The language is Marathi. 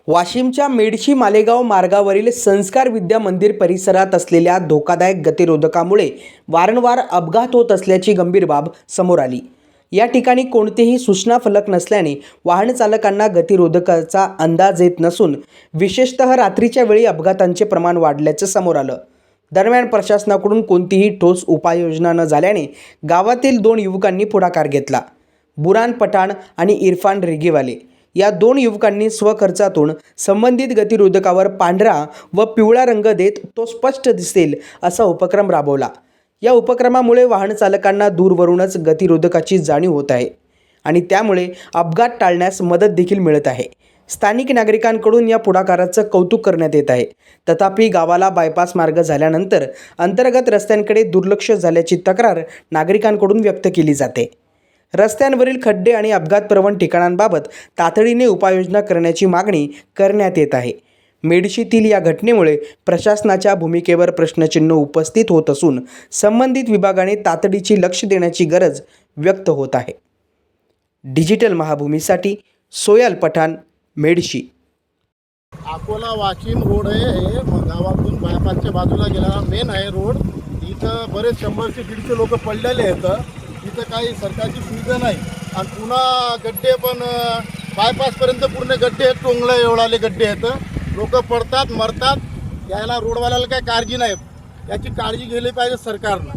वाशिमच्या मेडशी मालेगाव मार्गावरील संस्कार विद्या मंदिर परिसरात असलेल्या धोकादायक गतिरोधकामुळे वारंवार अपघात होत असल्याची गंभीर बाब समोर आली। या ठिकाणी कोणतेही सूचना फलक नसल्याने वाहन चालकांना गतिरोधकाचा अंदाज येत नसून विशेषतः रात्रीच्या वेळी अपघातांचे प्रमाण वाढल्याचे समोर आलं। दरम्यान प्रशासनाकडून कोणतीही ठोस उपाययोजना न झाल्याने गावातील 2 युवकांनी पुढाकार घेतला। बुरान पठाण आणि इरफान रेगेवाले या 2 युवकांनी स्वखर्चातून संबंधित गतिरोधकावर पांढरा व पिवळा रंग देत तो स्पष्ट दिसेल असा उपक्रम राबवला। या उपक्रमामुळे वाहन चालकांना दूरवरूनच गतिरोधकाची जाणीव होत आहे आणि त्यामुळे अपघात टाळण्यास मदत देखील मिळत आहे। स्थानिक नागरिकांकडून या पुढाकाराचं कौतुक करण्यात येत आहे। तथापि गावाला बायपास मार्ग झाल्यानंतर अंतर्गत रस्त्यांकडे दुर्लक्ष झाल्याची तक्रार नागरिकांकडून व्यक्त केली जाते। रस्त्यांवरील खड्डे आणि अपघात प्रवण ठिकाणांबाबत तातडीने उपाययोजना करण्याची मागणी करण्यात येत आहे। मेडशीतील या घटनेमुळे प्रशासनाच्या भूमिकेवर प्रश्नचिन्ह उपस्थित होत असून संबंधित विभागाने तातडीची लक्ष देण्याची गरज व्यक्त होत आहे। डिजिटल महाभूमीसाठी सोयल पठाण, मेडशी। अकोला वाशिम रोड आहे हे गावातून बायपासच्या बाजूला गेलेला मेन आहे रोड। इथं बरेच 100 ते 150 लोक पडलेले आहेत। इथं काही सरकारची सुविधा नाही आणि पुन्हा गड्डे पण बायपासपर्यंत पूर्ण गड्डे आहेत, टोंगला एवढाले गड्डे आहेत। लोक पडतात मरतात, यायला रोडवाल्याला काही काळजी नाही। याची काळजी घ्यायला पाहिजे सरकारनं।